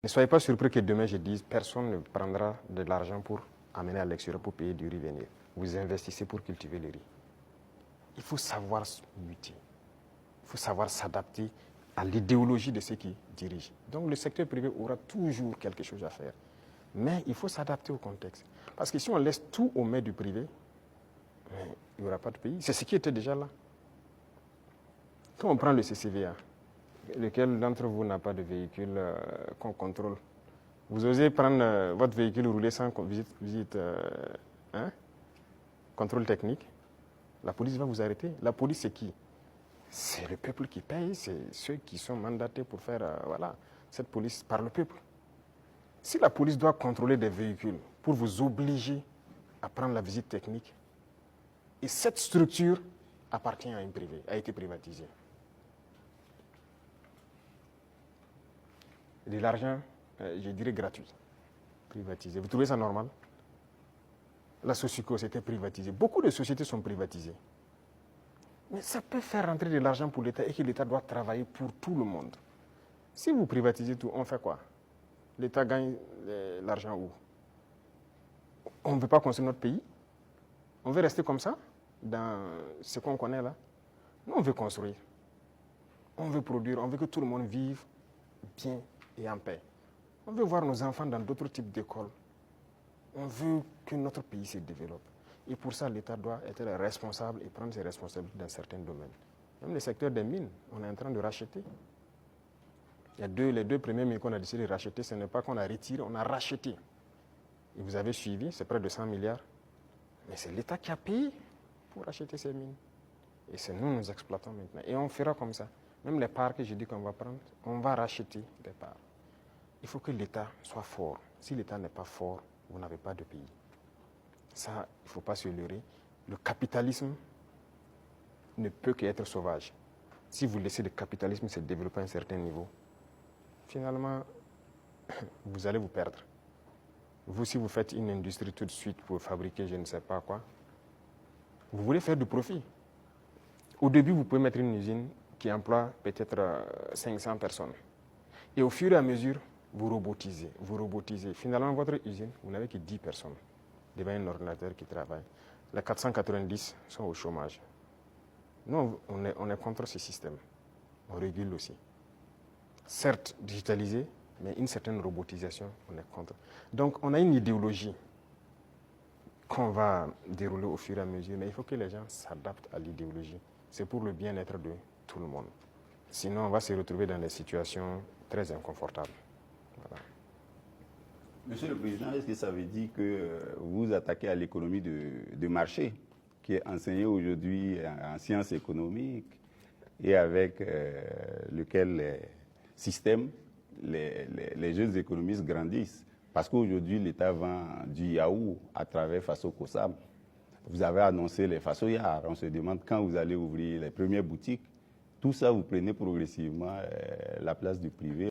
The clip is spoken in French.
Ne soyez pas surpris que demain je dise personne ne prendra de l'argent pour amener à l'extérieur pour payer du riz venir. Vous investissez pour cultiver le riz. Il faut savoir muter. Il faut savoir s'adapter à l'idéologie de ceux qui dirigent. Donc le secteur privé aura toujours quelque chose à faire. Mais il faut s'adapter au contexte. Parce que si on laisse tout aux mains du privé, il n'y aura pas de pays. C'est ce qui était déjà là. Quand on prend le CCVA, lequel d'entre vous n'a pas de véhicule qu'on contrôle? Vous osez prendre votre véhicule rouler sans visite contrôle technique? La police va vous arrêter. La police, c'est qui? C'est le peuple qui paye, c'est ceux qui sont mandatés pour faire cette police par le peuple. Si la police doit contrôler des véhicules pour vous obliger à prendre la visite technique, et cette structure appartient à une privée, a été privatisée. De l'argent, je dirais gratuit, privatisé. Vous trouvez ça normal? La Socico, c'était privatisé. Beaucoup de sociétés sont privatisées. Mais ça peut faire rentrer de l'argent pour l'État et que l'État doit travailler pour tout le monde. Si vous privatisez tout, on fait quoi? L'État gagne l'argent où? On ne veut pas construire notre pays? On veut rester comme ça, dans ce qu'on connaît là? Nous, on veut construire. On veut produire, on veut que tout le monde vive bien et en paix. On veut voir nos enfants dans d'autres types d'écoles. On veut que notre pays se développe. Et pour ça, l'État doit être responsable et prendre ses responsabilités dans certains domaines. Même le secteur des mines, on est en train de racheter. Les deux premiers mines qu'on a décidé de racheter, ce n'est pas qu'on a retiré, on a racheté. Et vous avez suivi, c'est près de 100 milliards. Mais c'est l'État qui a payé pour racheter ces mines. Et c'est nous exploitons maintenant. Et on fera comme ça. Même les parts que je dis qu'on va prendre, on va racheter des parts. Il faut que l'État soit fort. Si l'État n'est pas fort, vous n'avez pas de pays. Ça, il ne faut pas se leurrer. Le capitalisme ne peut qu'être sauvage. Si vous laissez le capitalisme se développer à un certain niveau, finalement, vous allez vous perdre. Vous, si vous faites une industrie tout de suite pour fabriquer je ne sais pas quoi, vous voulez faire du profit. Au début, vous pouvez mettre une usine qui emploie peut-être 500 personnes. Et au fur et à mesure, vous robotisez. Finalement, votre usine, vous n'avez que 10 personnes devant un ordinateur qui travaille. Les 490 sont au chômage. Nous, on est contre ce système. On régule aussi. Certes, digitalisé, mais une certaine robotisation, on est contre. Donc, on a une idéologie qu'on va dérouler au fur et à mesure, mais il faut que les gens s'adaptent à l'idéologie. C'est pour le bien-être de tout le monde. Sinon, on va se retrouver dans des situations très inconfortables. Voilà. Monsieur le Président, est-ce que ça veut dire que vous attaquez à l'économie de marché, qui est enseignée aujourd'hui en sciences économiques et avec lequel les systèmes, les jeunes économistes grandissent? Parce qu'aujourd'hui, l'État vend du yaourt à travers Faso Kosam. Vous avez annoncé les Fasoyards. On se demande quand vous allez ouvrir les premières boutiques. Tout ça, vous prenez progressivement la place du privé.